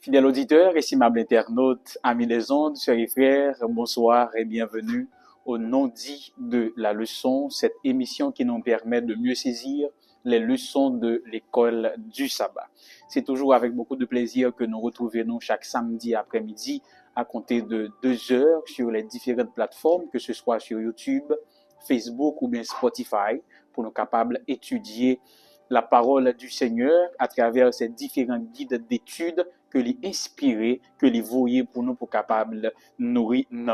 Fidèles auditeurs, estimables internautes, amis des ondes, sœurs et frères, bonsoir et bienvenue au nom dit de la leçon, cette émission qui nous permet de mieux saisir les leçons de l'école du sabbat. C'est toujours avec beaucoup de plaisir que nous retrouvons chaque samedi après-midi à compter de 2 heures sur les différentes plateformes, que ce soit sur YouTube, Facebook ou bien Spotify, pour nous capables d'étudier la parole du Seigneur à travers ces différents guides d'études que l'y inspiré, que l'y voyé pour nous pour capable nourrir nous.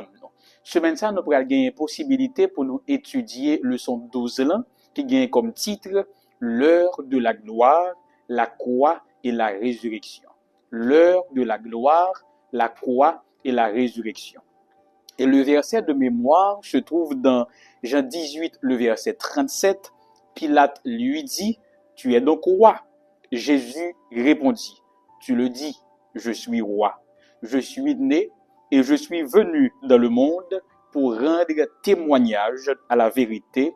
Semaine ça, nous pourrons gagner possibilité pour nous étudier leçon 12 là, qui gagne comme titre l'heure de la gloire, la croix et la résurrection. L'heure de la gloire, la croix et la résurrection. Et le verset de mémoire se trouve dans Jean 18, le verset 37. Pilate lui dit, « Tu es donc roi ?» Jésus répondit, « Tu le dis, je suis roi. Je suis né et je suis venu dans le monde pour rendre témoignage à la vérité.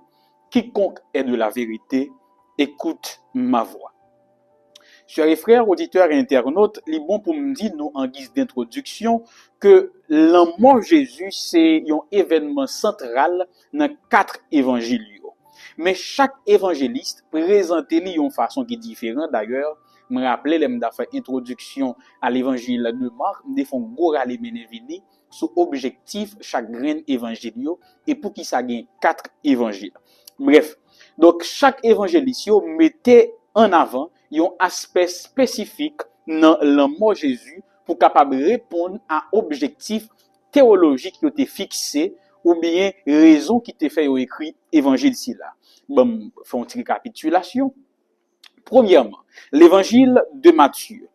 Quiconque est de la vérité, écoute ma voix. » Chers frères, auditeurs et internautes, il est bon pour me dire, nous, en guise d'introduction, que la mort de Jésus, c'est un événement central dans 4 évangiles. Mais chaque évangéliste présente une façon qui est différente. D'ailleurs, je me rappelle, je me fait introduction à l'évangile de Marc, je fais un gros rallye menevini sur objectif chaque grain évangile et pour qui ça gagne 4 évangiles. Bref, donc chaque évangéliste mettait en avant un aspect spécifique dans la mort de Jésus pour capable répondre à objectif théologique qui était fixé ou bien raison qui te fait écrit évangile ci là. Bon, faisons une récapitulation. Premièrement, l'évangile de Matthieu.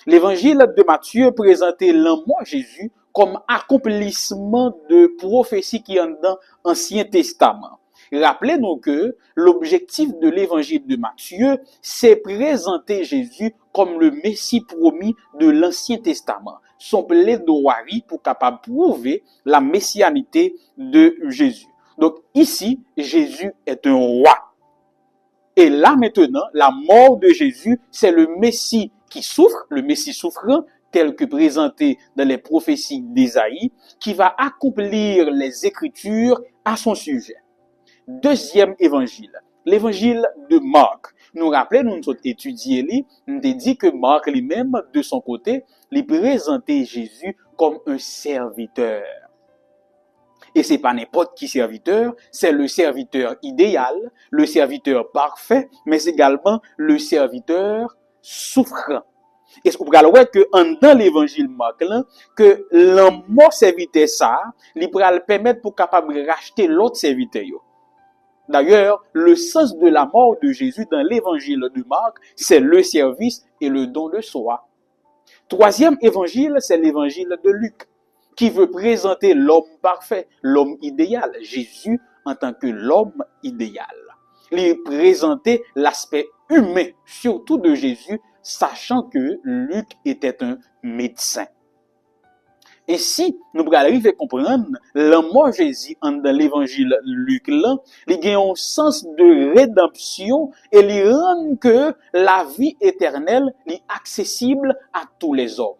L'évangile de Matthieu présentait la mort de Jésus comme accomplissement de prophétie qui est dans l'Ancien Testament. Rappelez-nous que l'objectif de l'évangile de Matthieu, c'est présenter Jésus comme le Messie promis de l'Ancien Testament. Son plaidoirie pour capable prouver la messianité de Jésus. Donc ici, Jésus est un roi. Et là maintenant, la mort de Jésus, c'est le Messie qui souffre, le Messie souffrant, tel que présenté dans les prophéties d'Ésaïe, qui va accomplir les Écritures à son sujet. Deuxième évangile, l'évangile de Marc. Nous rappelons, nous avons étudié, nous avons dit que Marc lui-même, de son côté, lui présentait Jésus comme un serviteur. Et c'est pas n'importe qui serviteur, c'est le serviteur idéal, le serviteur parfait, mais également le serviteur souffrant. Et ce qu'on peut voir que dans l'évangile Marc là, que l'amour serviteur ça, il va permettre pour capable racheter l'autre serviteur. D'ailleurs, le sens de la mort de Jésus dans l'évangile de Marc, c'est le service et le don de soi. Troisième évangile, c'est l'évangile de Luc, qui veut présenter l'homme parfait, l'homme idéal, Jésus en tant que l'homme idéal. Il présenter l'aspect humain, surtout de Jésus, sachant que Luc était un médecin. Et si nous pouvons arriver à comprendre, la mort de Jésus dans l'évangile Luc là, il y a un sens de rédemption et il rend que la vie éternelle est accessible à tous les hommes.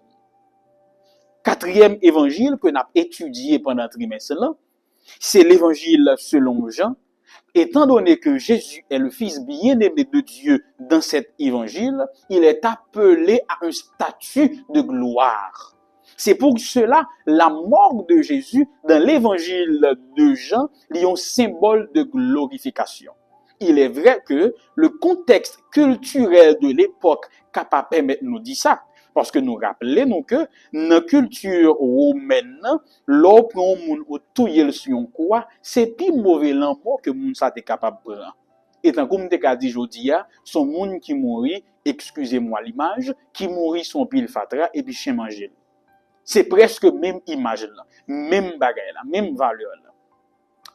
Quatrième évangile que nous avons étudié pendant le trimestre là, c'est l'évangile selon Jean. Étant donné que Jésus est le Fils bien-aimé de Dieu dans cet évangile, il est appelé à un statut de gloire. C'est pour cela, la mort de Jésus dans l'évangile de Jean est un symbole de glorification. Il est vrai que le contexte culturel de l'époque capable de permettre nous dire ça. Parce que nous rappelons que dans la culture romaine, lorsqu'on a touillé sur un quoi, c'est plus mauvais l'amour que moun sa te capable de prendre. Et tant comme te ka dit jodi a, son moun qui mourit, excusez-moi l'image, qui mourit son pile fatra et puis chien manger. C'est presque même image là, même bagaille là, même valeur là.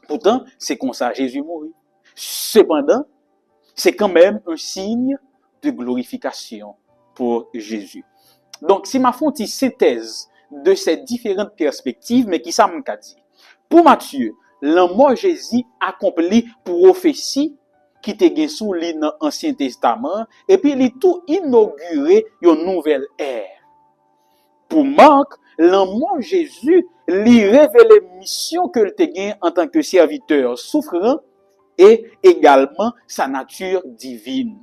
Pourtant, c'est comme ça Jésus mourit. Cependant, c'est quand même un signe de glorification pour Jésus. Donc, si ma fonte synthèse de ces différentes perspectives, mais qui ça m'a dit. Pour Matthieu, la mort Jésus accomplit prophétie qui te gen sous dans l'Ancien Testament, et puis il est tout inauguré une nouvelle ère. Pour Marc, l'amour Jésus lui révèle mission que le gagne en tant que serviteur souffrant et également sa nature divine.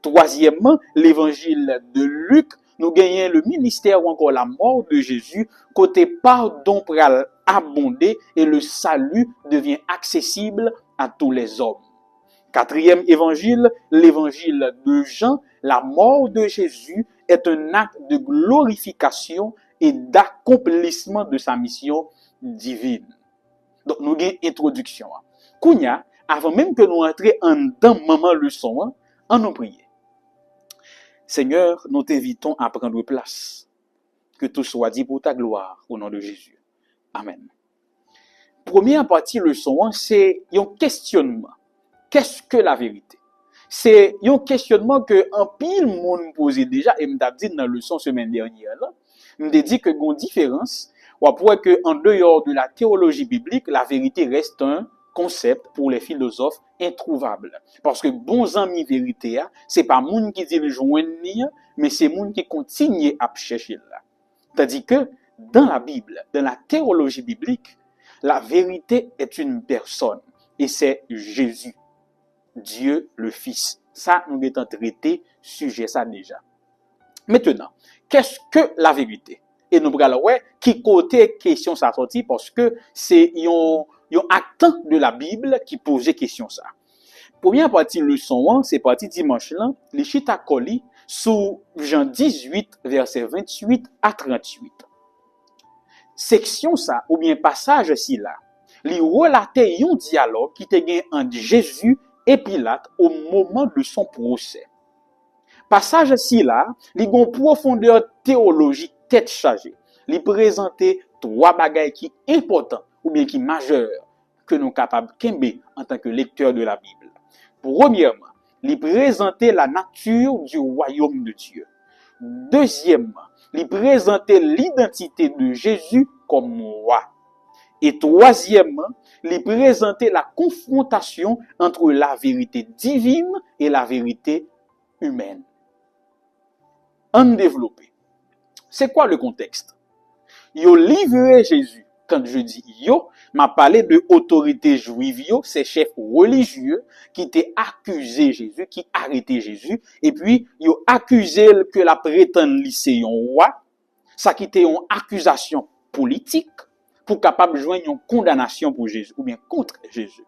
Troisièmement, l'évangile de Luc nous gagnons le ministère ou encore la mort de Jésus, côté pardon pral abonder et le salut devient accessible à tous les hommes. Quatrième évangile, l'évangile de Jean, la mort de Jésus est un acte de glorification et d'accomplissement de sa mission divine. Donc, nous avons une introduction. Kounya, avant même que nous entrions en dans maman leçon, en nous prier. Seigneur, nous t'invitons à prendre place. Que tout soit dit pour ta gloire, au nom de Jésus. Amen. Première partie leçon, c'est un questionnement. Qu'est-ce que la vérité? C'est un questionnement que un pile monde posé déjà, et m't'a dit dans la leçon semaine dernière, là, m't'a dit que gon différence, ou après que en dehors de la théologie biblique, la vérité reste un concept pour les philosophes introuvable. Parce que bons amis vérité, c'est pas moun qui dit le joindre, mais c'est moun qui continue à chercher là. C'est-à-dire que dans la Bible, dans la théologie biblique, la vérité est une personne et c'est Jésus, Dieu le Fils. Ça, nous avons traité sujet ça déjà. Maintenant, qu'est-ce que la vérité? Et nous allons voir qui côté question ça sorti parce que c'est un acte de la Bible qui posait question ça. Première partie leçon, c'est partie dimanche là, les chita koli sous Jean 18 verset 28 à 38. Section ça ou bien passage ci là, li relater un dialogue qui te gen entre Jésus et Pilate au moment de son procès. Passage ci là, li gon profondeur théologique tête chargée. Li présenter trois bagailles qui importants ou bien qui majeurs que nous capables kembe en tant que lecteur de la Bible. Premièrement, li présenter la nature du royaume de Dieu. Deuxièmement, li présenter l'identité de Jésus comme roi. Et troisièmement, li présenter la confrontation entre la vérité divine et la vérité humaine. En développé. C'est quoi le contexte? Yo livré Jésus. Quand je dis yo, m'a parlé de autorité juive, ces chefs religieux qui étaient accusé Jésus, qui arrêté Jésus, et puis yo accusé que la prétende lycée un roi, ça qui était une accusation politique pour capable joindre une condamnation pour Jésus ou bien contre Jésus.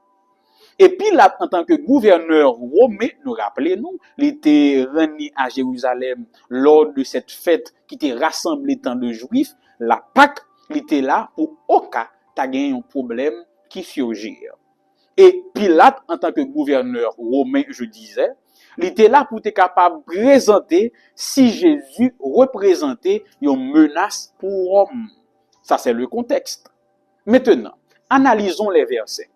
Et puis là, en tant que gouverneur romain, nous rappelons, il était reni à Jérusalem lors de cette fête qui était rassemblée tant de juifs, la Pâque, il était là pour au cas t'as gagné un problème qui surgit. Et Pilate, en tant que gouverneur romain, je disais, il était là pour être capable de présenter si Jésus représentait une menace pour l'homme. Ça, c'est le contexte. Maintenant, analysons les versets.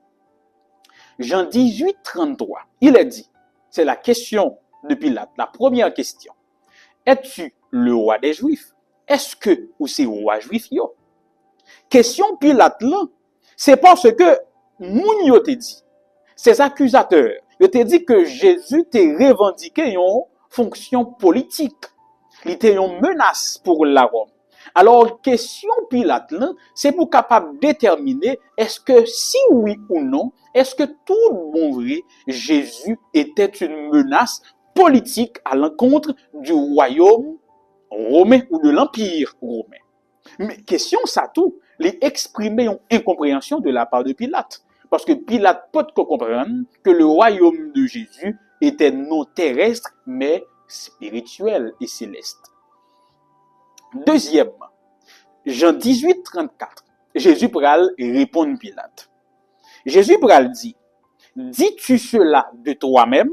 Jean 18, 33, il est dit, c'est la question de Pilate, la première question. Es-tu le roi des Juifs? Est-ce que ou c'est roi juif yo? Question Pilate là, c'est parce que moun yo te dit, ces accusateurs, yo te dit que Jésus te revendiqué une fonction politique. Il était une menace pour la Rome. Alors, question Pilate là, c'est pour capable déterminer est-ce que si oui ou non, est-ce que tout bon vrai, Jésus était une menace politique à l'encontre du royaume romain ou de l'empire romain. Mais question ça tout, les exprimer une incompréhension de la part de Pilate. Parce que Pilate peut comprendre que le royaume de Jésus était non terrestre, mais spirituel et céleste. Deuxièmement, Jean 18, 34, Jésus pral répond Pilate. Jésus pral dit, dis-tu cela de toi-même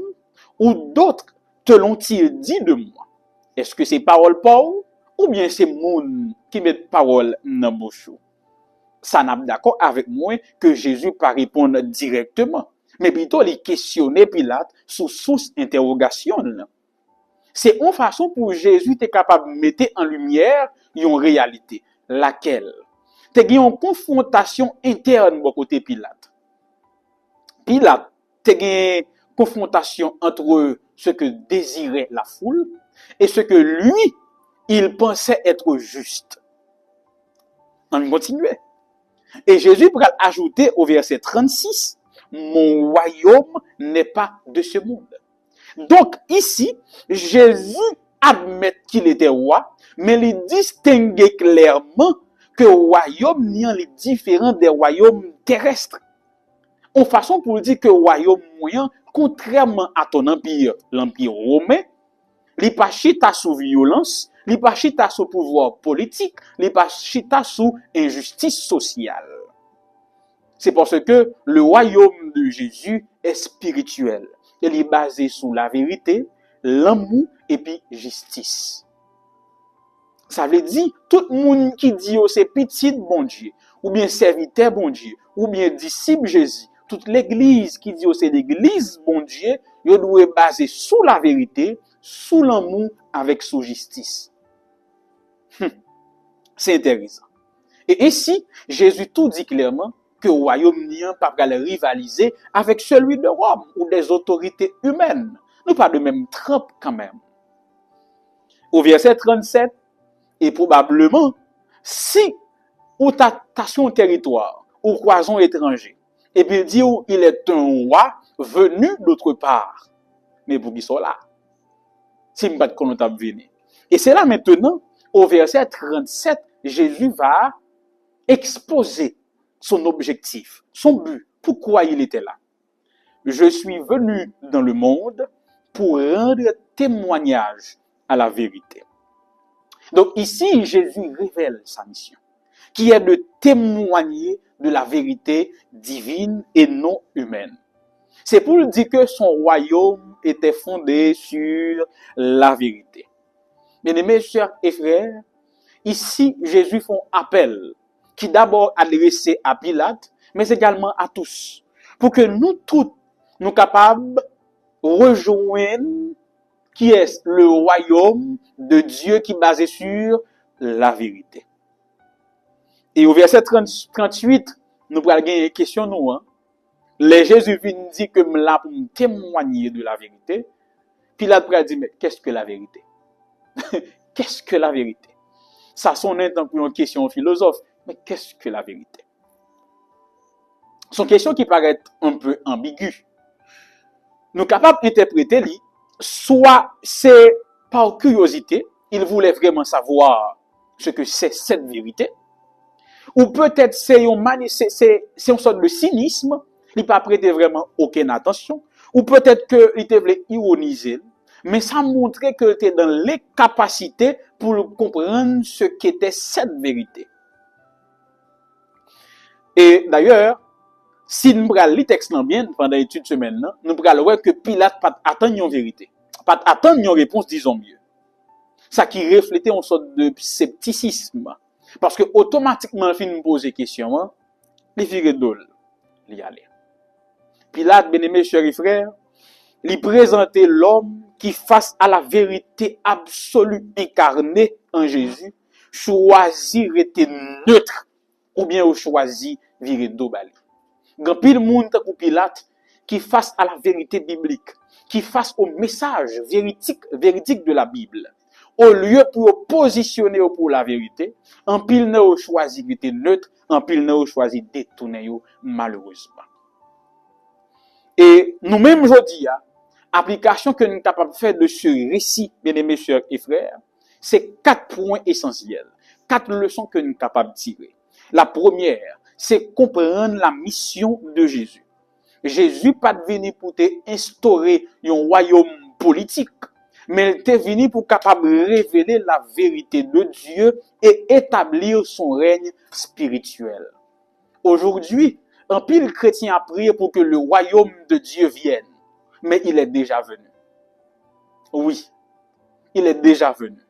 ou d'autres te l'ont-ils dit de moi? Est-ce que c'est parole Paul ou bien c'est moun qui met parole dans bouche? Ça n'a pas d'accord avec moi que Jésus pas répondre directement, mais plutôt les questionner Pilate sous source interrogation. C'est une façon pour Jésus être capable de mettre en lumière une réalité, laquelle t'es une confrontation interne de côté Pilate. Pilate t'es une confrontation entre ce que désirait la foule et ce que lui il pensait être juste. On continuait. Et Jésus pourrait ajouter au verset 36, mon royaume n'est pas de ce monde. Donc ici, Jésus admet qu'il était roi, mais il distinguait clairement que le royaume n'est différent des royaumes terrestres. En façon pour dire que le royaume moyen, contrairement à ton empire, l'empire romain, il n'est pas chita sous violence, il n'est pas chita sous pouvoir politique, il n'est pas chita sous injustice sociale. C'est parce que le royaume de Jésus est spirituel. Il est basé sur la vérité, l'amour et puis justice. Ça veut dire, tout le monde qui dit oh, c'est petit bon Dieu, ou bien serviteur bon Dieu, ou bien disciple Jésus, toute l'église qui dit oh, c'est l'église bon Dieu, il doit être basé sur la vérité, sous l'amour avec sous justice. C'est intéressant. Et ici, Jésus tout dit clairement que le royaume n'est pas rivaliser avec celui de Rome ou des autorités humaines. Nous pas de même trempe quand même. Au verset 37, et probablement, si ou t'as sur un territoire, ou croison étranger, et puis il dit où il est un roi venu d'autre part, mais pour qui soit là, si je ne pas de qu'on venir. Et c'est là maintenant, au verset 37, Jésus va exposer son objectif, son but, pourquoi il était là. Je suis venu dans le monde pour rendre témoignage à la vérité. Donc ici, Jésus révèle sa mission, qui est de témoigner de la vérité divine et non humaine. C'est pour dire que son royaume était fondé sur la vérité. Bien-aimés, chers et frères, ici, Jésus fait un appel qui d'abord adressé à Pilate, mais également à tous, pour que nous tous, nous capables de rejoindre qui est le royaume de Dieu qui est basé sur la vérité. Et au verset 38, nous allons gagner une question, nous. Les Jésus vient dire que je là pour me témoigner de la vérité. Pilate va dire, mais qu'est-ce que la vérité? Qu'est-ce que la vérité? Ça sonne pour une question philosophe, mais qu'est-ce que la vérité? C'est une question qui paraît un peu ambiguë. Nous sommes capables d'interpréter, soit c'est par curiosité, il voulait vraiment savoir ce que c'est cette vérité, ou peut-être c'est une sorte de cynisme, il n'a pas prêté vraiment aucune attention, ou peut-être qu'il voulait ironiser, mais ça montrait qu'il était dans les capacités pour comprendre ce qu'était cette vérité. Et d'ailleurs, si nous prenons le texte bien pendant l'étude semaine, nous prenons voir que Pilate pas attendre une vérité, pas attendre une réponse, disons mieux. Ça qui reflétait une sorte de scepticisme. Parce que automatiquement, il nous pose des questions, les filles d'ol, il y aller. Pilate, bien-aimé, chers et frères, lui présentait l'homme qui, face à la vérité absolue incarnée en Jésus, choisit rester neutre, ou bien choisit virer d'obali. Grand pile monde comme Pilate, qui, face à la vérité biblique, qui, face au message véridique de la Bible, au lieu pour positionner pour la vérité, en pile n'a choisi d'être neutre, en pile n'a choisi de détourner malheureusement. Et nous-mêmes aujourd'hui, application que nous sommes capables de faire de ce récit, bien-aimés sœurs et frères, c'est 4 points essentiels, 4 leçons que nous sommes capables de tirer. La première, c'est comprendre la mission de Jésus. Jésus pas venu pour te instaurer un royaume politique, mais il est venu pour capable révéler la vérité de Dieu et établir son règne spirituel. Aujourd'hui, un pile chrétien a prié pour que le royaume de Dieu vienne, mais il est déjà venu. Oui, il est déjà venu.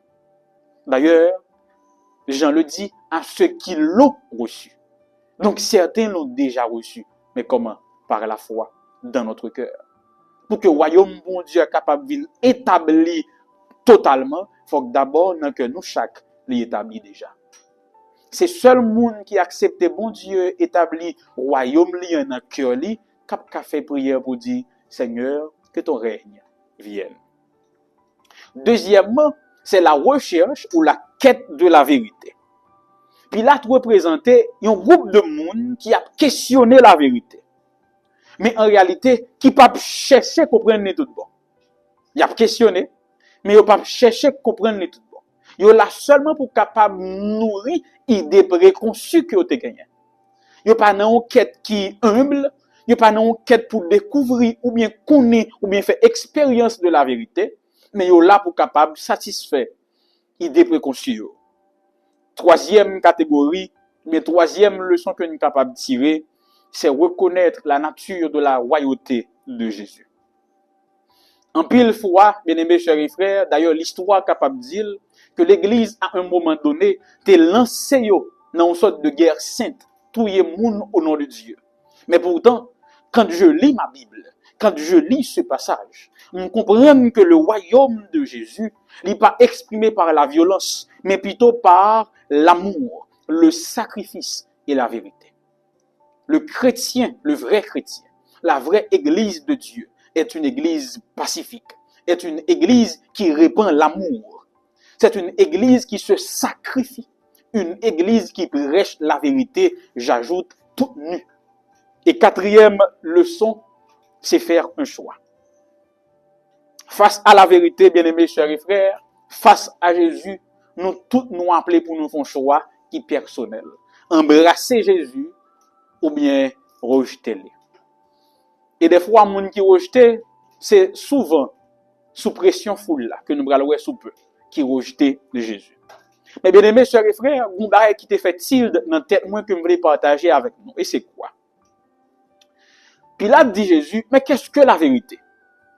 D'ailleurs, Jean le dit à ceux qui l'ont reçu. Donc certains l'ont déjà reçu, mais comment? Par la foi dans notre cœur. Pour que le royaume bon Dieu soit capable de établir totalement, il faut que d'abord que nous chaque l'établit déjà. C'est seul monde qui accepte bon Dieu établi royaume li dans cœur li, qui fait prière pour dire Seigneur, que ton règne vienne. Deuxièmement, c'est la recherche ou la quête de la vérité. Pilate représentait un groupe de monde qui a questionné la vérité. Mais en réalité, qui pas chercher à comprendre tout bon. Il a questionné, mais il pas chercher à comprendre tout bon. Il là seulement pour capable nourrir idées préconçues que vous avez gagné. Il pas dans une quête qui est humble, il pas dans une quête pour découvrir ou bien connaître ou bien faire expérience de la vérité, mais il là pour capable satisfaire idées préconçues. Troisième catégorie, mais troisième leçon que nous sommes capables de tirer, c'est reconnaître la nature de la royauté de Jésus. En pile fois, bien-aimés chers et frères, d'ailleurs l'histoire est capable de dire que l'Église à un moment donné t'est lancée dans une sorte de guerre sainte, tout le monde au nom de Dieu. Mais pourtant, quand je lis ma Bible, quand je lis ce passage, on comprend que le royaume de Jésus n'est pas exprimé par la violence, mais plutôt par l'amour, le sacrifice et la vérité. Le chrétien, le vrai chrétien, la vraie église de Dieu est une église pacifique, est une église qui répand l'amour. C'est une église qui se sacrifie, une église qui prêche la vérité, j'ajoute, toute nue. Et quatrième leçon, c'est faire un choix. Face à la vérité, bien-aimés chers et frères, face à Jésus, nous tous nous appelés pour nous faire un choix qui est personnel. Embrasser Jésus ou bien rejeter-le. Et des fois, les gens qui rejettent, c'est souvent sous pression foule là, que nous allons sous peu, qui rejettent Jésus. Mais bien-aimés chers et frères, il y a un qui te fait tilde dans la tête moi que je voulais partager avec nous. Et c'est quoi? Pilate dit Jésus, mais qu'est-ce que la vérité?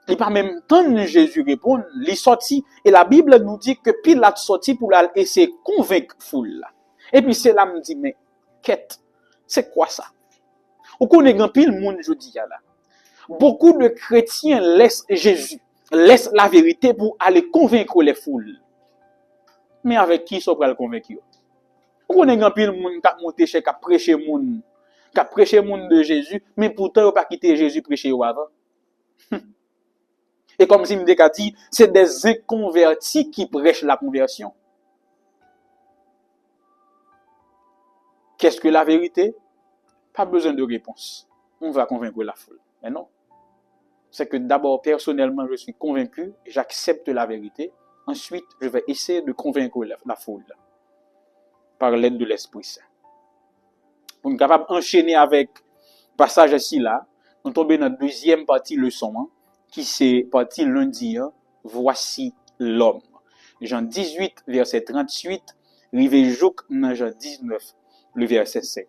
Et par même temps, Jésus répond, il est sorti, et la Bible nous dit que Pilate sorti pour essayer de convaincre foule là. Et puis c'est là me dit, mais quête, c'est quoi ça? Ou qu'on est grand pile monde jodi là. Beaucoup de chrétiens laissent Jésus, laissent la vérité pour aller convaincre les foules. Mais avec qui ça va le convaincre? Ou qu'on est grand pile monde qui monter chez qui prêcher monde de Jésus, mais pourtant il pas quitter Jésus prêcher avant. Et comme si me dit, c'est des inconvertis qui prêchent la conversion. Qu'est-ce que la vérité? Pas besoin de réponse. On va convaincre la foule. Mais non. C'est que d'abord, personnellement, je suis convaincu, j'accepte la vérité. Ensuite, je vais essayer de convaincre la foule par l'aide de l'Esprit Saint. Pour être capable d'enchaîner avec le passage ici là, on tombe dans la deuxième partie leçon, qui c'est partie lundi, voici l'homme. Jean 18, verset 38, rivé jouk dans Jean 19, le verset 5.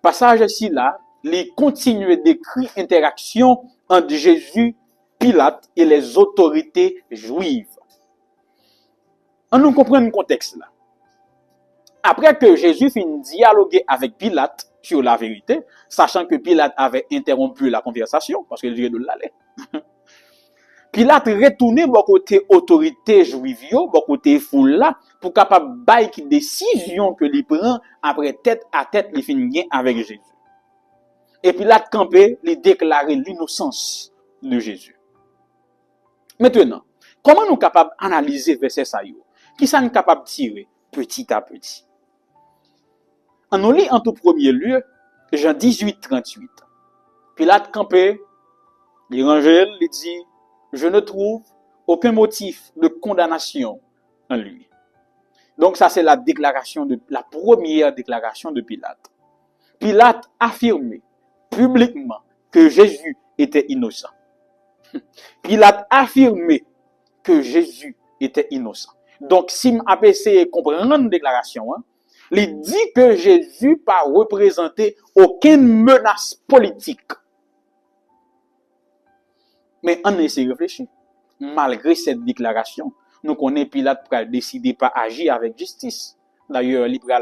Passage ici là, les continuer d'écrire interaction entre Jésus, Pilate et les autorités juives. On nous comprend le contexte là. Après que Jésus finit dialoguer avec Pilate sur la vérité, sachant que Pilate avait interrompu la conversation, parce qu'il dirait de l'aller. Pilate retourné bon côté autorité juive, bon côté foule là, pour capable bailler décision que il prend après tête à tête il finit avec Jésus. Et Pilate campé, il déclarer l'innocence de Jésus. Maintenant, comment nous capable analyser verset ça yo? Qui ça nous capable tirer petit à petit? On nous lit en tout premier lieu Jean 18, 38. Pilate campé, l'évangile, il dit, je ne trouve aucun motif de condamnation en lui. Donc ça c'est la première déclaration de Pilate. Pilate affirmait publiquement que Jésus était innocent. Pilate affirmait que Jésus était innocent. Donc si m'a essayé de comprendre la déclaration, il dit que Jésus n'a représenté aucune menace politique. Mais on essaie de réfléchir. Malgré cette déclaration, nous connaissons Pilate pour décider pas agir avec justice. D'ailleurs, il a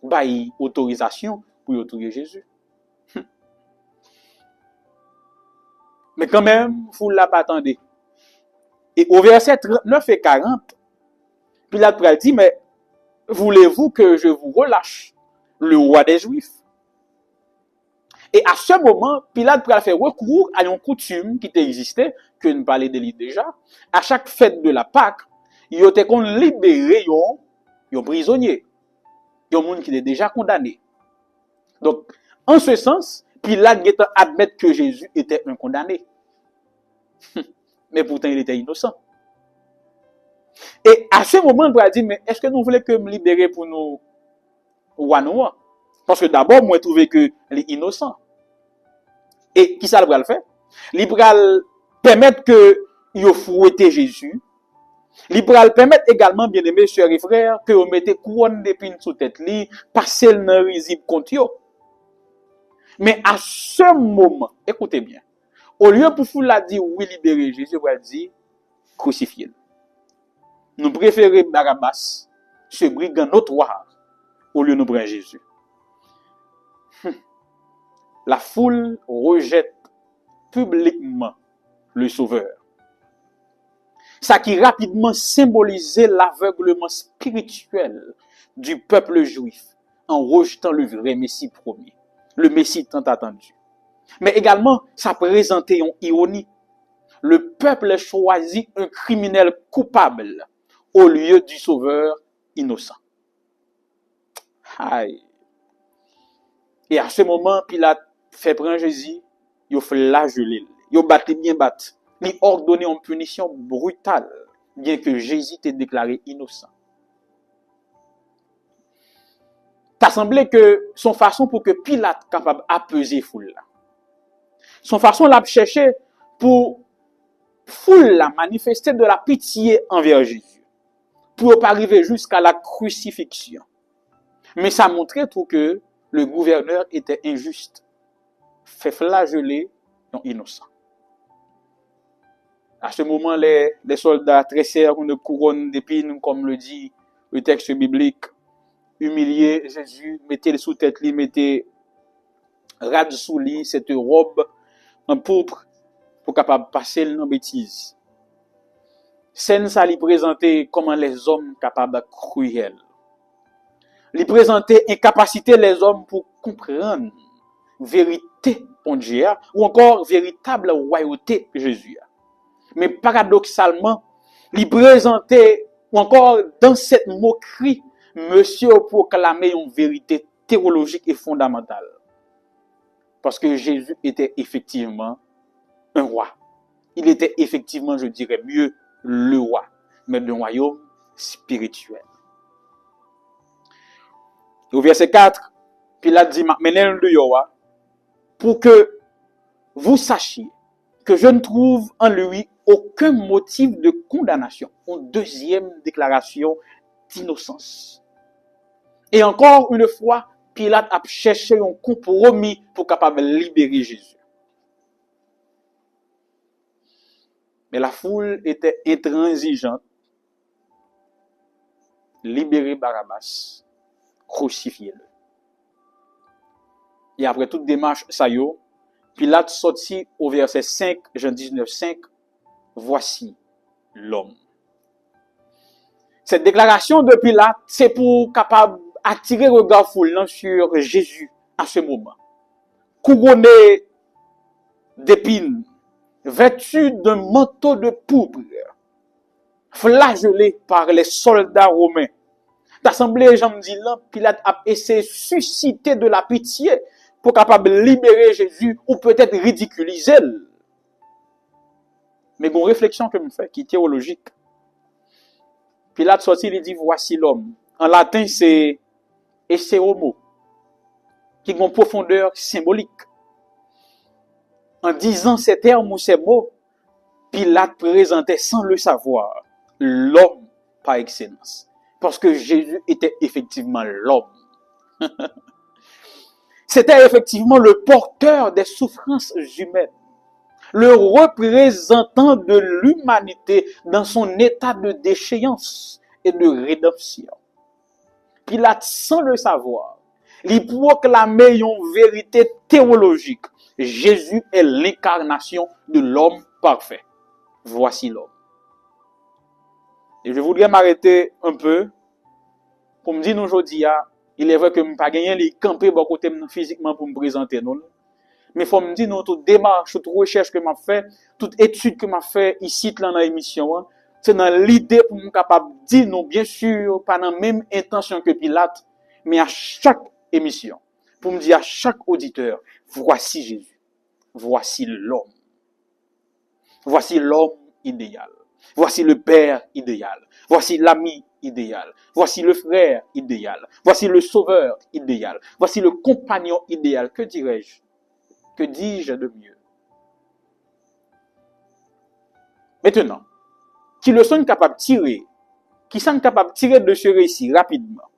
bail autorisation pour tuer Jésus. Mais quand même, il ne l'a pas attendu. Et au verset 39 et 40, Pilate dit, mais voulez-vous que je vous relâche, le roi des Juifs? Et à ce moment, Pilate pourrait faire recours à une coutume qui existait, que nous parlons de lui déjà. À chaque fête de la Pâque, il était qu'on libérer un prisonnier, un monde qui est déjà condamné. Donc, en ce sens, Pilate admet que Jésus était un condamné. Mais pourtant, il était innocent. Et à ce moment, on va dire, mais est-ce que nous voulons que me libérer pour nous ou à nous? Parce que d'abord, moi, je trouvais que les innocents. Et qui ça le faire? Il va permettre que il fouette Jésus. Il va permettre également, bien aimés sœurs et frères, que vous mettez couronne d'épines sous tête li, passer le risible contre yo. Mais à ce moment, écoutez bien, au lieu pour vous la dire oui libérer Jésus, va dire crucifier. Nous préférons Barabbas, ce brigand notoire, au lieu de nous prendre Jésus. La foule rejette publiquement le Sauveur. Ça qui rapidement symbolisait l'aveuglement spirituel du peuple juif en rejetant le vrai Messie promis, le Messie tant attendu. Mais également, ça présentait une ironie. Le peuple choisit un criminel coupable au lieu du Sauveur innocent. Aïe. Et à ce moment, Pilate fait prendre Jésus, il flagellé, il battu bien battu. Il ordonné une punition brutale, bien que Jésus t'ait déclaré innocent. Ça semblait que son façon pour que Pilate capable d'apaiser foule là. Son façon l'a cherché pour foule la manifester de la pitié envers Jésus, pour ne pas arriver jusqu'à la crucifixion. Mais ça montrait tout que le gouverneur était injuste, fait flageller un innocent. À ce moment, les soldats tressèrent une couronne d'épines, comme le dit le texte biblique, humilié Jésus, mettez sous tête lui, mettez rade sous lui cette robe en pourpre pour capable passer dans bêtise. Scène ça lui présentait comment les hommes capables cruels. Lui présentait incapacité les hommes pour comprendre vérité pour Dieu ou encore véritable royauté Jésus. Mais paradoxalement, il présentait ou encore dans cette moquerie, monsieur proclamait une vérité théologique et fondamentale. Parce que Jésus était effectivement un roi. Il était effectivement, je dirais mieux, le roi, mais d'un royaume spirituel. Au verset 4, Pilate dit, menez-le dehors, pour que vous sachiez que je ne trouve en lui aucun motif de condamnation. Une deuxième déclaration d'innocence. Et encore une fois, Pilate a cherché un compromis pour capable libérer Jésus. Mais la foule était intransigeante. Libérer Barabbas, crucifiez-le. Et après toute démarche, ça y est, Pilate sortit au verset 5, Jean 19, 5, voici l'homme. Cette déclaration de Pilate, c'est pour capable attirer le regard foule sur Jésus à ce moment. Couronné d'épines, vêtu d'un manteau de pourpre, flagellé par les soldats romains. D'assemblée, j'en dis là, Pilate a essayé de susciter de la pitié pour capable libérer Jésus ou peut-être ridiculiser. Mais bon, réflexion que je fais, qui est théologique. Pilate sorti, il dit, voici l'homme. En latin, c'est esse homo, qui a une profondeur symbolique. En disant ces termes ou ces mots, Pilate présentait sans le savoir l'homme par excellence. Parce que Jésus était effectivement l'homme. C'était effectivement le porteur des souffrances humaines, le représentant de l'humanité dans son état de déchéance et de rédemption. Pilate, sans le savoir, il proclamait une vérité théologique. Jésus est l'incarnation de l'homme parfait. Voici l'homme. Et je voudrais m'arrêter un peu pour me dire aujourd'hui, il est vrai que je n'ai pas gagné les camper côté physiquement pour me présenter. Non? Mais faut me dire, non, toute démarche, toute recherche que m'a fait, toute étude que m'a fait ici, là, dans l'émission, hein, c'est dans l'idée pour me capable de dire, non, bien sûr, pas dans la même intention que Pilate, mais à chaque émission, pour me dire à chaque auditeur, voici Jésus, voici l'homme. Voici l'homme idéal. Voici le père idéal. Voici l'ami idéal. Voici le frère idéal. Voici le sauveur idéal. Voici le compagnon idéal. Que dirais-je? Que dis-je de mieux? Maintenant, qui le sont capables de tirer, qui sont capables de tirer de ce récit rapidement,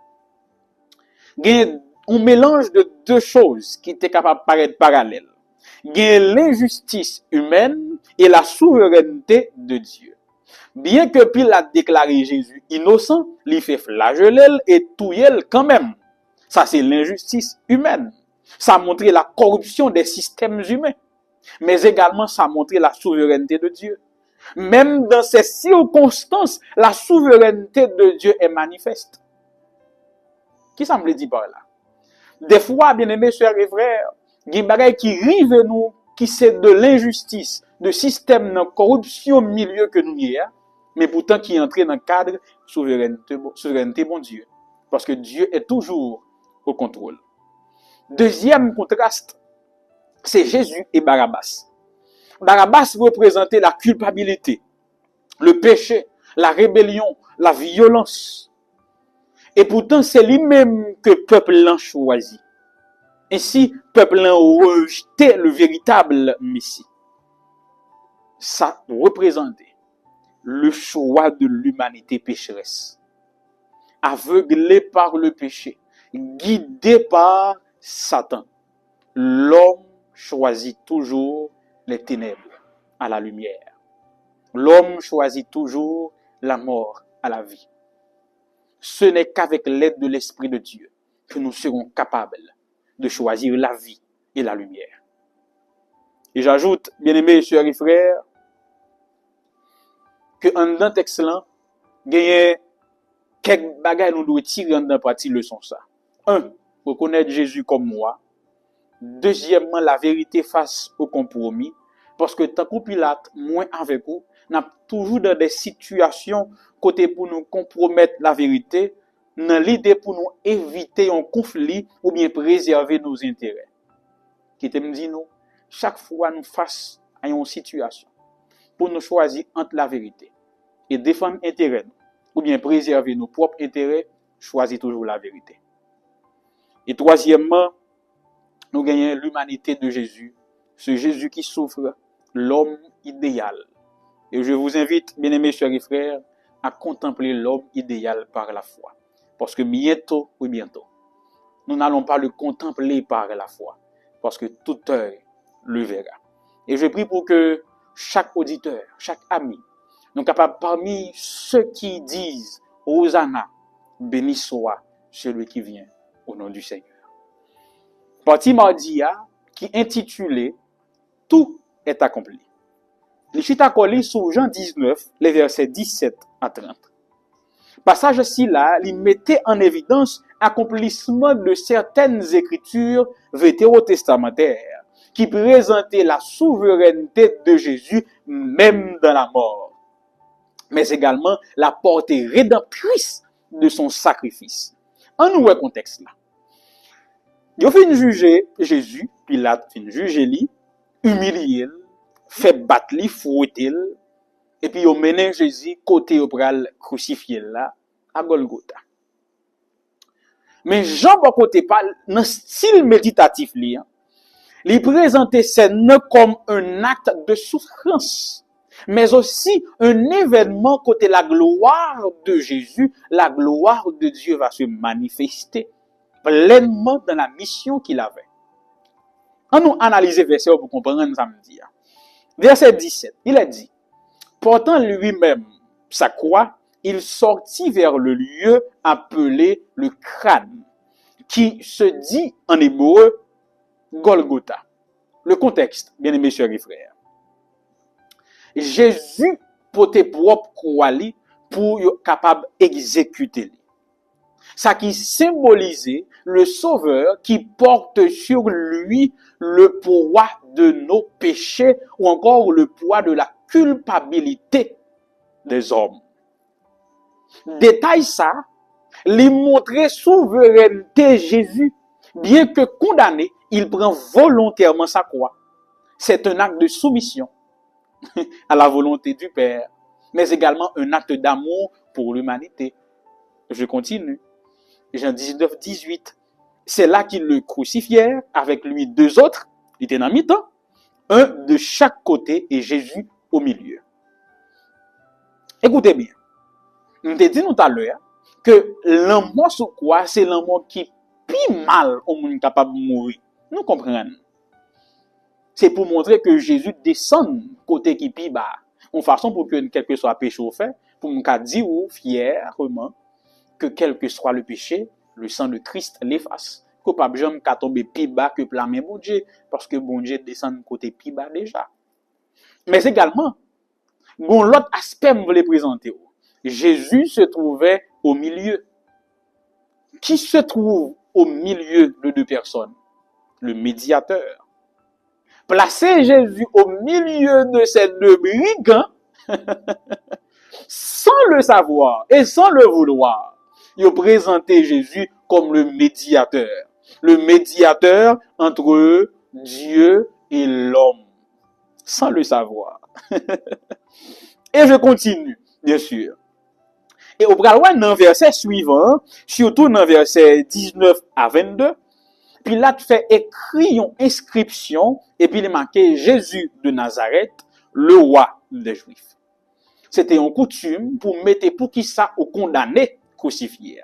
il y a un mélange de deux choses qui étaient capables de paraître parallèles. Il y a l'injustice humaine et la souveraineté de Dieu. Bien que Pilate déclaré Jésus innocent, il fait flageller et touiller quand même. Ça, c'est l'injustice humaine. Ça a montré la corruption des systèmes humains. Mais également, ça a montré la souveraineté de Dieu. Même dans ces circonstances, la souveraineté de Dieu est manifeste. Qui ça me dit par là? Des fois, bien-aimés sœurs et frères, il y a des bagages qui rivent nous, qui c'est de l'injustice, de système de corruption au milieu que nous y a, mais pourtant qui est entré dans le cadre souveraineté bon Dieu. Parce que Dieu est toujours au contrôle. Deuxième contraste, c'est Jésus et Barabbas. Barabbas représentait la culpabilité, le péché, la rébellion, la violence. Et pourtant, c'est lui-même que le peuple l'a choisi. Ainsi, le peuple a rejeté le véritable Messie. Ça représentait le choix de l'humanité pécheresse. Aveuglé par le péché, guidé par Satan, l'homme choisit toujours les ténèbres à la lumière. L'homme choisit toujours la mort à la vie. Ce n'est qu'avec l'aide de l'Esprit de Dieu que nous serons capables de choisir la vie et la lumière. Et j'ajoute, bien-aimés sœurs et frères, que en dans texte là, il y a quelques bagages nous devons tirer dans partie leçon ça. Un, reconnaître Jésus comme moi. Deuxièmement, la vérité face au compromis. Parce que tant que Pilate, moins avec vous, n'a toujours dans des situations côté pour nous compromettre la vérité, dans l'idée pour nous éviter un conflit ou bien préserver nos intérêts. Qui te me dit nous, chaque fois nous face à une situation, pour nous choisir entre la vérité et défendre intérêt ou bien préserver nos propres intérêts, choisir toujours la vérité. Et troisièmement, nous gagnons l'humanité de Jésus, ce Jésus qui souffre, l'homme idéal. Et je vous invite, bien-aimés sœurs et frères, à contempler l'homme idéal par la foi. Parce que bientôt, oui bientôt, nous n'allons pas le contempler par la foi. Parce que tout œil le verra. Et je prie pour que chaque auditeur, chaque ami, nous capables parmi ceux qui disent Hosanna, béni soit celui qui vient au nom du Seigneur. Partie mardi qui intitulé Tout est accompli. Les chita collé sur Jean 19, les versets 17 à 30. Passage ci-là, il mettait en évidence l'accomplissement de certaines écritures vétérotestamentaires qui présentaient la souveraineté de Jésus même dans la mort, mais également la portée rédemptrice de son sacrifice. En nouveau contexte là, il a fait juger Jésus, Pilate fin juger lui, humilier, fait battre lui, fouetter, et puis il a mené Jésus côté au pral crucifié là à Golgotha. Mais Jean bon côté pas dans style méditatif li, il présentait scène comme un acte de souffrance, mais aussi un événement côté la gloire de Jésus, la gloire de Dieu va se manifester pleinement dans la mission qu'il avait. On nous analyser verset pour comprendre samedi. Verset 17, il a dit, portant lui-même sa croix, il sortit vers le lieu appelé le crâne, qui se dit en hébreu Golgotha. Le contexte, bien aimés sœurs et frères. Jésus portait propre croix pour être capable d'exécuter. Ça qui symbolisait le Sauveur qui porte sur lui le poids de nos péchés ou encore le poids de la culpabilité des hommes. Détail ça, lui montrer souveraineté Jésus. Bien que condamné, il prend volontairement sa croix. C'est un acte de soumission à la volonté du Père, mais également un acte d'amour pour l'humanité. Je continue. Jean 19, 18. C'est là qu'ils le crucifièrent avec lui deux autres. Il était en mi-temps. Un de chaque côté et Jésus au milieu. Écoutez bien. On t'a dit tout à l'heure que l'amour sur quoi, c'est l'amour qui pis mal au monde capable de mourir. Nous comprenons. C'est pour montrer que Jésus descend côté qui pis bas. En façon pour que quel que soit péché au fait, pour nous dire fièrement que quel que soit le péché, le sang de Christ l'efface. Que pas jamais qu'à tomber plus bas que la main bon Dieu, parce que bon Dieu descend côté plus bas déjà. Mais également, bon l'autre aspect me voulais présenter. Jésus se trouvait au milieu. Qui se trouve au milieu de deux personnes? Le médiateur. Placer Jésus au milieu de ces deux brigands, sans le savoir et sans le vouloir, il a présenté Jésus comme le médiateur. Le médiateur entre Dieu et l'homme. Sans le savoir. Et je continue, bien sûr. Et au bras dans le verset suivant, surtout dans le verset 19 à 22, Pilate fait écrire une inscription et puis il est marqué Jésus de Nazareth, le roi des Juifs. C'était une coutume pour mettre pour qui ça au condamné crucifié.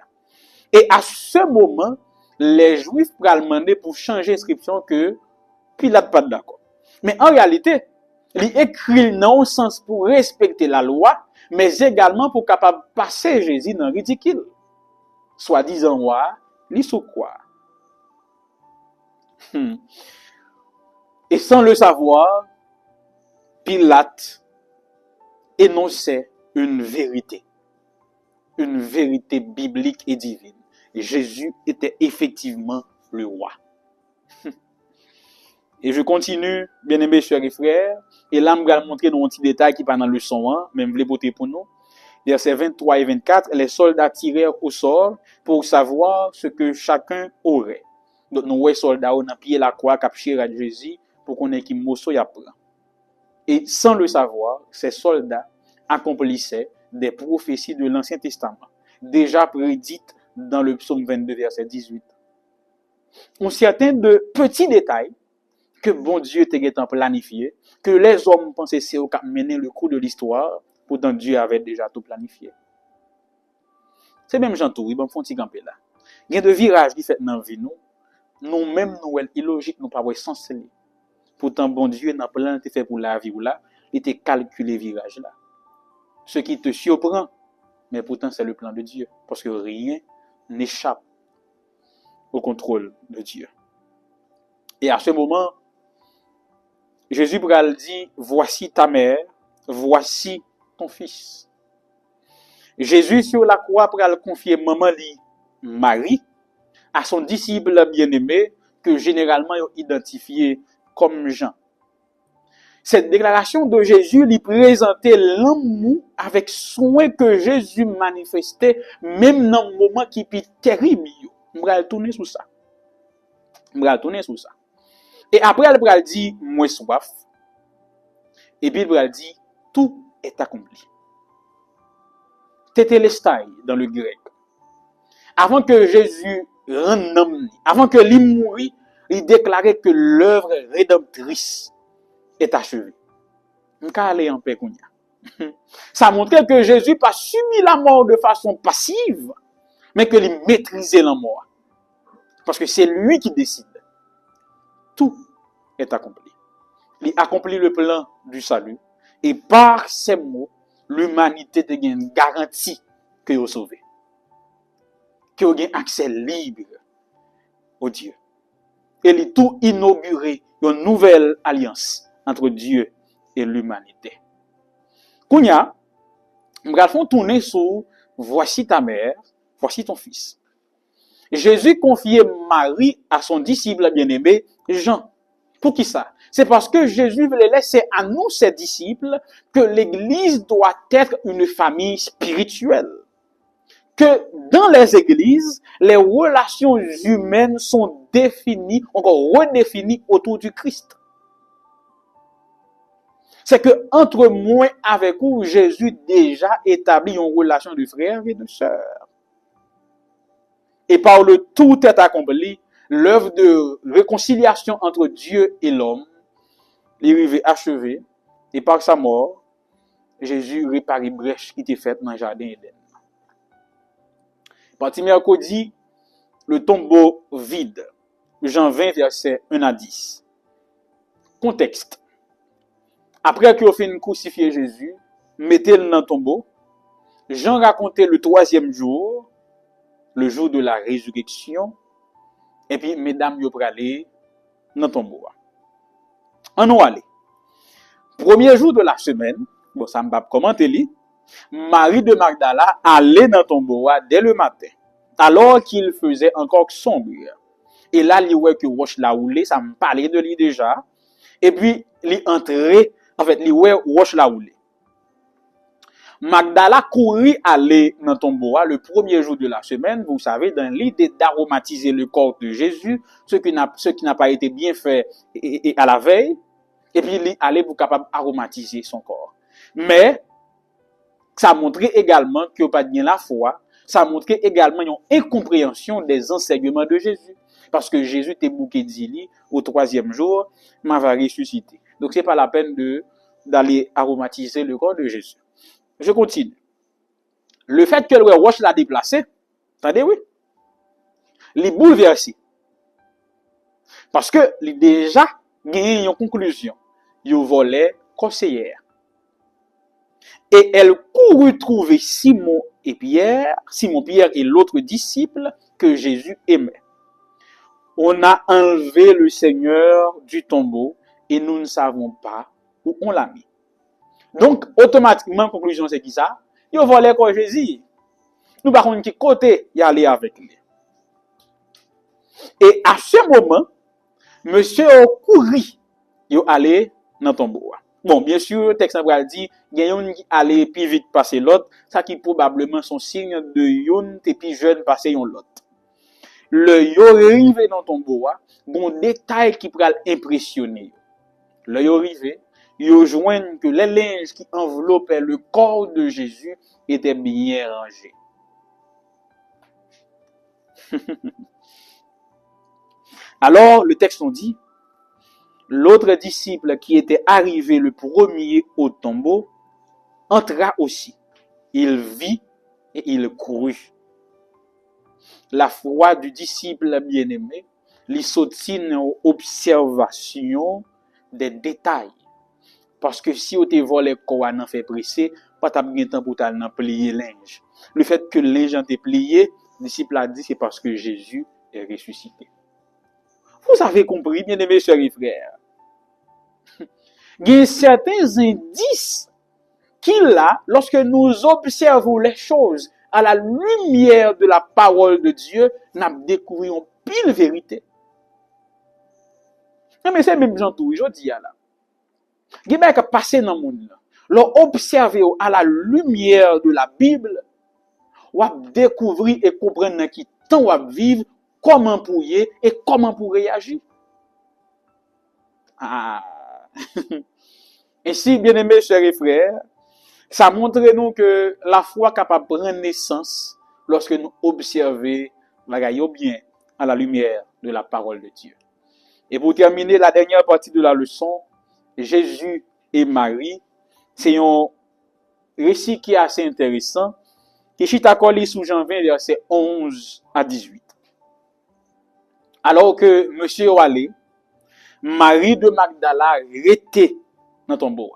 Et à ce moment, les Juifs pral demander pour changer l'inscription que Pilate pas d'accord. Mais en réalité, il écrit dans le sens pour respecter la loi, mais également pour capable passer Jésus dans le ridicule. Soit disant roi, li sous quoi? Et sans le savoir, Pilate énonçait une vérité biblique et divine. Et Jésus était effectivement le roi. Et je continue, bien-aimés chers et frères, et là, je vais montrer un petit détail qui pas dans le leçon, mais je vais voter pour nous. Versets 23 et 24, les soldats tirèrent au sort pour savoir ce que chacun aurait. Donc, nous, les soldats, on a pillé la croix, capturé à Jésus, pour qu'on ait qui mosso y apprend. Et sans le savoir, ces soldats accomplissaient des prophéties de l'Ancien Testament, déjà prédites dans le psaume 22, verset 18. On certains de petits détails que bon Dieu t'a planifié, que les hommes pensaient c'est au cap mener le cours de l'histoire, pourtant Dieu avait déjà tout planifié. C'est même Jean-Tou, il va me faire un petit camper là. Il y a de virages qui fait dans la vie, nous-mêmes, nous, illogique, nous pas voir sens. Pourtant, bon Dieu, n'a plan te fait pour la vie ou là, il te calculé virage là. Ce qui te surprend, mais pourtant c'est le plan de Dieu, parce que rien n'échappe au contrôle de Dieu. Et à ce moment, Jésus pral dit, voici ta mère, voici ton fils. Jésus sur la croix pral confier maman li Marie à son disciple bien-aimé que généralement identifié comme Jean. Cette déclaration de Jésus lui présentait l'amour avec soin que Jésus manifestait même dans le moment qui est terrible. On va tourner sur ça. Et après, elle va dire, moi soif. Et puis, elle va dire, tout est accompli. Tétélestai dans le grec. Avant que Jésus rende homme, avant que lui mourit, il déclarait que l'œuvre rédemptrice est achevée. On peut aller en paix. Ça montrait que Jésus pas subi la mort de façon passive, mais que il maîtrisait la mort. Parce que c'est lui qui décide. Tout est accompli. Il accomplit le plan du salut. Et par ces mots, l'humanité te gagne garantie que vous sauvé. Que vous avez accès libre au Dieu. Et il a tout inauguré une nouvelle alliance entre Dieu et l'humanité. Kounya, nous allons tourner sur voici ta mère, voici ton fils. Jésus confiait Marie à son disciple bien-aimé Jean. Pour qui ça? C'est parce que Jésus voulait laisser à nous, ses disciples, que l'Église doit être une famille spirituelle. Que dans les églises, les relations humaines sont définies, encore redéfinies autour du Christ. C'est que entre moi avec vous, Jésus déjà établit une relation de frère et de sœur. Et par le tout est accompli, l'œuvre de réconciliation entre Dieu et l'homme, l'arrivée achevée, et par sa mort, Jésus répare les brèches qui étaient faites dans le jardin Éden. Partie mercredi, le tombeau vide. Jean 20, versets 1 à 10. Contexte. Après qu'il a fait crucifier Jésus, mettez-le dans le tombeau. Jean racontait le troisième jour, le jour de la résurrection, et puis mesdames yo pralé dans le tombeau. On nous allé. Premier jour de la semaine, bon ça m'a pas commenté li, Marie de Magdala allait dans le tombeau dès le matin, alors qu'il faisait encore sombre. Et là, il voit que roche la roulé, ça me parlait de lui déjà, et puis il entrait, en fait, il voit roche la roulé. Magdala courit aller dans le tombeau le premier jour de la semaine, vous savez, dans l'idée d'aromatiser le corps de Jésus, ce qui n'a pas été bien fait à la veille, et puis il allait pour capable aromatiser son corps. Mais ça montrait également qu'il n'y a pas de la foi, ça montrait également une incompréhension des enseignements de Jésus. Parce que Jésus était bouqué d'ili au troisième jour, m'avait ressuscité. Donc c'est pas la peine d'aller aromatiser le corps de Jésus. Je continue. Le fait que le roche l'a déplacé, attendez, oui, il est bouleversé. Parce que il déjà gagné une conclusion. Il volait conseillère. Et elle courut trouver Simon Pierre et l'autre disciple que Jésus aimait. On a enlevé le Seigneur du tombeau et nous ne savons pas où on l'a mis. Donc, automatiquement, conclusion, c'est qui ça? Il volait quoi Jésus. Nous, par contre, qui côté y aller avec lui. Et à ce moment, monsieur a couru, il allé dans le tombeau. Bon, bien sûr, le texte dit, il y a un qui allait plus vite passer l'autre, ça qui probablement son signe de yon et puis jeune passer l'autre. Le yo arrivé dans ton tombeau, bon détail qui pourrait impressionner. Le yo arrivé, yo joignent que les linges qui enveloppaient le corps de Jésus étaient bien rangés. Alors, le texte nous dit, l'autre disciple qui était arrivé le premier au tombeau entra aussi. Il vit et il courut. La foi du disciple bien-aimé lui sortit une observation des détails. Parce que si on te volé quoi n'en fait presser, pas t'as bien temps pour t'aller plier linge. Le fait que le linge t'est plié, le disciple a dit c'est parce que Jésus est ressuscité. Vous avez compris, bien-aimés sœurs et frères. Il y a certains indices qu'il a lorsque nous observons les choses à la lumière de la parole de Dieu, nous découvrons pile vérité. Mais c'est même gens tout, je dis là. Il y a qui passer dans le monde là. L'observer à la lumière de la Bible, ou découvrir et comprendre qui temps ou vivre, comment pour y et comment pour réagir. Ah. Ainsi, bien-aimés chers et frères, ça montre nous que la foi est capable de prendre naissance lorsque nous observons la bien à la lumière de la parole de Dieu. Et pour terminer la dernière partie de la leçon, Jésus et Marie, c'est un récit qui est assez intéressant, qui est collé sous Jean 20, versets 11 à 18. Alors que monsieur Oualé, Marie de Magdala était dans ton tombeau.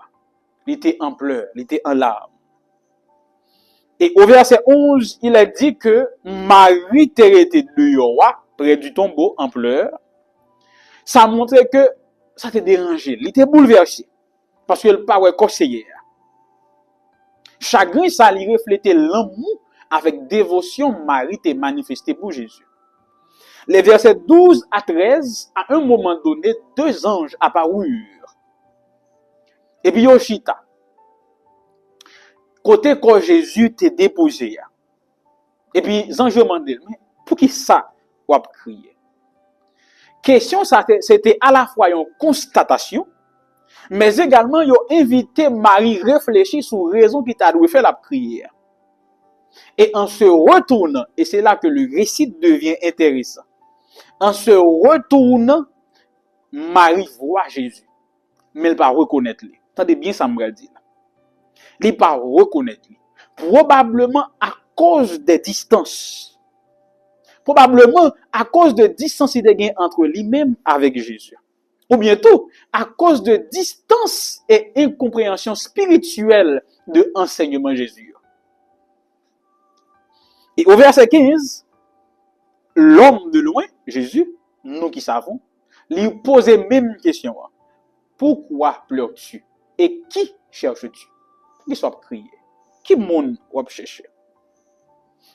Il était en pleurs, il était en larmes. Et au verset 11, il a dit que Marie était dehors, près du tombeau, en pleurs. Ça montrait que ça te dérangeait, il était bouleversé. Parce qu'elle parlait conseillère. Chagrin, ça lui reflétait l'amour avec dévotion Marie t'a manifesté pour Jésus. Les versets 12 à 13, à un moment donné, deux anges apparurent. Et puis, Yoshita, côté quand Jésus t'est déposé. Et puis, les anges demandent, mais pour qui ça, ou a crié? Question, c'était à la fois une constatation, mais également, ils ont invité Marie à réfléchir sur la raison qui t'a dû faire la prière. Et en se retournant, et c'est là que le récit devient intéressant, en se retournant, Marie voit Jésus, mais elle ne va pas reconnaître lui. Attendez bien ça me dit. Elle ne va pas reconnaître lui. Probablement à cause des distances. Probablement à cause de distance qu'il y a entre lui-même avec Jésus. Ou bientôt, à cause de distance et incompréhension spirituelle de enseignement Jésus. Et au verset 15, l'homme de loin, Jésus, nous qui savons, lui pose même question. Pourquoi pleures-tu? Et qui cherches-tu? Qui soit crié? Qui monde va chercher?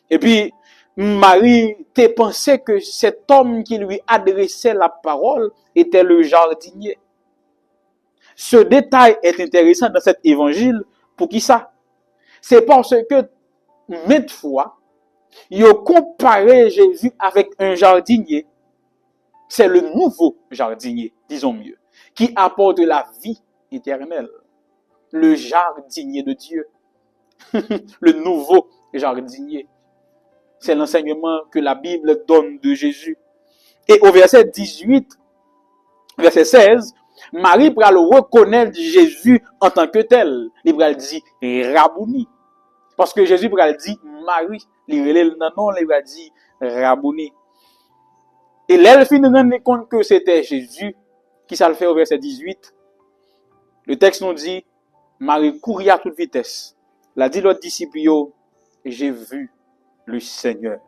Et puis, Marie te pensait que cet homme qui lui adressait la parole était le jardinier. Ce détail est intéressant dans cet évangile. Pour qui ça? C'est parce que, maintes fois, il a comparé Jésus avec un jardinier. C'est le nouveau jardinier, disons mieux, qui apporte la vie éternelle. Le jardinier de Dieu. Le nouveau jardinier. C'est l'enseignement que la Bible donne de Jésus. Et au verset 18, verset 16, Marie pral reconnaître Jésus en tant que tel. Il pral dit Rabouni. Parce que Jésus pral dit Marie. Il relève le nom, il pral dit Rabouni. Et là, fin de rendre compte que c'était Jésus qui ça le fait au verset 18. Le texte nous dit Marie courit à toute vitesse. L'a dit l'autre disciple, j'ai vu le Seigneur.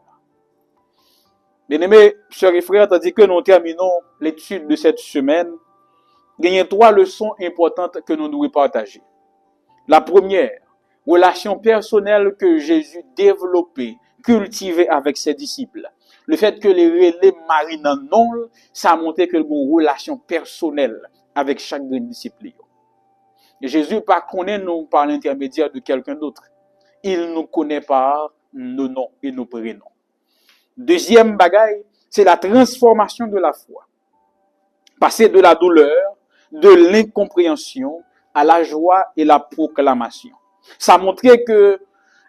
Bien-aimés, chers et frères, tandis que nous terminons l'étude de cette semaine, il y a trois leçons importantes que nous devons partager. La première, relation personnelle que Jésus développait, cultivait avec ses disciples. Le fait que les relais Marie dans non, ça a montré que nous avons une relation personnelle avec chaque disciple. Et Jésus pas connaît nous par l'intermédiaire de quelqu'un d'autre. Il nous connaît par nos noms et nos prénoms. Deuxième bagaille, c'est la transformation de la foi. Passer de la douleur, de l'incompréhension à la joie et la proclamation. Ça montrait que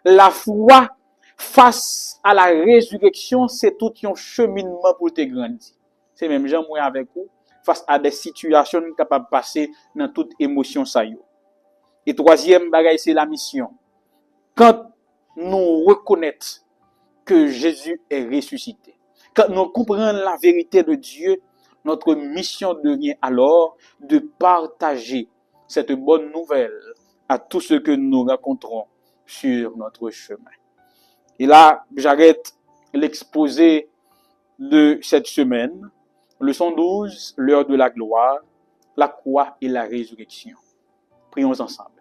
la foi face à la résurrection, c'est tout un cheminement pour te grandir. C'est même Jean moi avec vous, face à des situations capables de passer dans toute émotion ça yo. Et troisième bagaille, c'est la mission. Quand nous reconnaissons que Jésus est ressuscité, quand nous comprenons la vérité de Dieu, notre mission devient alors de partager cette bonne nouvelle à tous ceux que nous rencontrons sur notre chemin. Et là, j'arrête l'exposé de cette semaine. Leçon 12, l'heure de la gloire, la croix et la résurrection. Prions ensemble.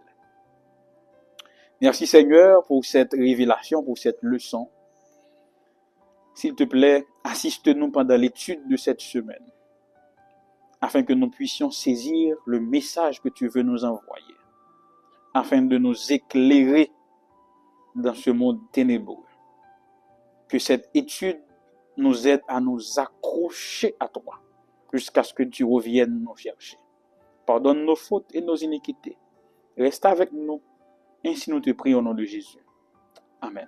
Merci Seigneur pour cette révélation, pour cette leçon. S'il te plaît, assiste-nous pendant l'étude de cette semaine, afin que nous puissions saisir le message que tu veux nous envoyer, afin de nous éclairer dans ce monde ténébreux. Que cette étude nous aide à nous accrocher à toi, jusqu'à ce que tu reviennes nous chercher. Pardonne nos fautes et nos iniquités. Reste avec nous. Ainsi nous te prions au nom de Jésus. Amen.